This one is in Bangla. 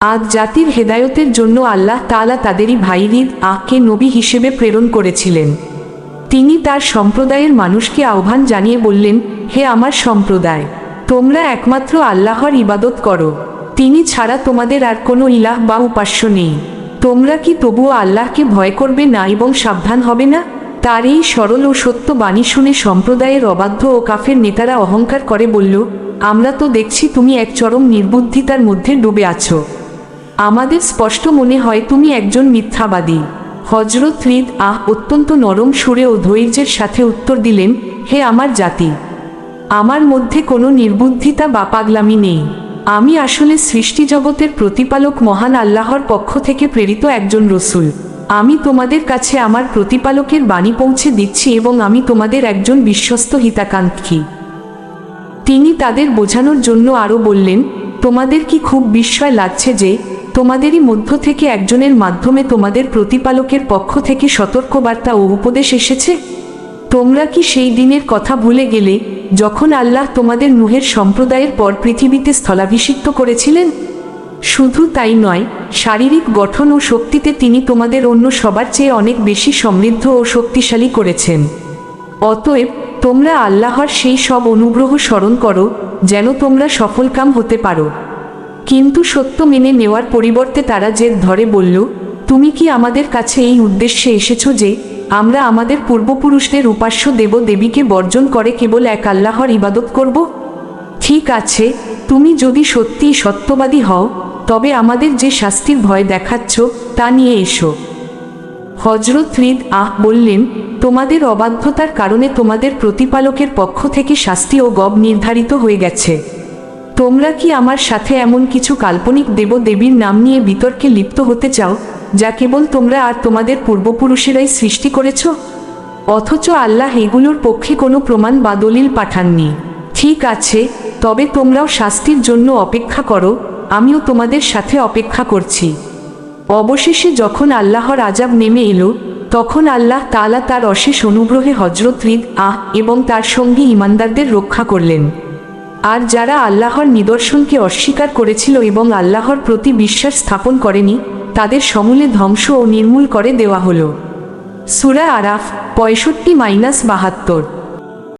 আদ জাতির হেদায়তের জন্য আল্লাহ তাআলা তাদেরই ভাই ঈদ-কে নবী হিসেবে প্রেরণ করেছিলেন। তিনি তার সম্প্রদায়ের মানুষকে আহ্বান জানিয়ে বললেন, হে আমার সম্প্রদায়, তোমরা একমাত্র আল্লাহর ইবাদত করো, তিনি ছাড়া তোমাদের আর কোনো ইলাহ বা উপাস্য নেই। তোমরা কি তবুও আল্লাহকে ভয় করবে না এবং সাবধান হবে না? তার এই সরল ও সত্য বাণী শুনে সম্প্রদায়ের অবাধ্য ও কাফের নেতারা অহংকার করে বলল, আমরা তো দেখছি তুমি এক চরম নির্বুদ্ধিতার মধ্যে ডুবে আছো। আমাদের স্পষ্ট মনে হয় তুমি একজন মিথ্যাবাদী। হযরত ঈদ-আহ অত্যন্ত নরম সুরে ও ধৈর্যের সাথে উত্তর দিলেন, হে আমার জাতি, আমার মধ্যে কোনো নির্বুদ্ধিতা বা পাগলামি নেই। আমি আসলে সৃষ্টিজগতের প্রতিপালক মহান আল্লাহর পক্ষ থেকে প্রেরিত একজন রসূল। আমি তোমাদের কাছে আমার প্রতিপালকের বাণী পৌঁছে দিচ্ছি এবং আমি তোমাদের একজন বিশ্বস্ত হিতাকাঙ্ক্ষী। তিনি তাদের বোঝানোর জন্য আরও বললেন, তোমাদের কি খুব বিস্ময় লাগছে যে তোমাদেরই মধ্য থেকে একজনের মাধ্যমে তোমাদের প্রতিপালকের পক্ষ থেকে সতর্কবার্তা ও উপদেশ এসেছে? তোমরা কি সেই দিনের কথা ভুলে গেলে যখন আল্লাহ তোমাদের নূহের সম্প্রদায়ের পর পৃথিবীতে স্থলাভিষিক্ত করেছিলেন? শুধু তাই নয়, শারীরিক গঠন ও শক্তিতে তিনি তোমাদের অন্য সবার চেয়ে অনেক বেশি সমৃদ্ধ ও শক্তিশালী করেছেন। অতএব তোমরা আল্লাহর সেই সব অনুগ্রহ স্মরণ করো যেন তোমরা সফলকাম হতে পারো। কিন্তু সত্য মেনে নেওয়ার পরিবর্তে তারা জেদ ধরে বলল, তুমি কি আমাদের কাছে এই উদ্দেশ্যে এসেছো যে আমরা আমাদের পূর্বপুরুষদের উপাস্য দেব দেবীকে বর্জন করে কেবল এক আল্লাহর ইবাদত করব? ঠিক আছে, তুমি যদি সত্যিই সত্যবাদী হও তবে আমাদের যে শাস্তির ভয় দেখাচ্ছ তা নিয়ে এসো। হযরত ঈদ-আহ বললেন, তোমাদের অবাধ্যতার কারণে তোমাদের প্রতিপালকের পক্ষ থেকে শাস্তি ও গব নির্ধারিত হয়ে গেছে। তোমরা কি আমার সাথে এমন কিছু কাল্পনিক দেব দেবীর নাম নিয়ে বিতর্কে লিপ্ত হতে চাও যা কেবল তোমরা আর তোমাদের পূর্বপুরুষেরাই সৃষ্টি করেছ? অথচ আল্লাহ এগুলোর পক্ষে কোনো প্রমাণ বা দলিল পাঠাননি। ঠিক আছে, তবে তোমরাও শাস্তির জন্য অপেক্ষা করো, আমিও তোমাদের সাথে অপেক্ষা করছি। অবশেষে যখন আল্লাহর আযাব নেমে এলো তখন আল্লাহ তাআলা তার অশেষ অনুগ্রহে হযরত ঈদ-আহ এবং তার সঙ্গী ঈমানদারদের রক্ষা করলেন। আর যারা আল্লাহর নিদর্শনকে অস্বীকার করেছিল এবং আল্লাহর প্রতি বিশ্বাস স্থাপন করেনি তাদের সমূলে ধ্বংস ও নির্মূল করে দেওয়া হলো। সূরা আরাফ 65-72।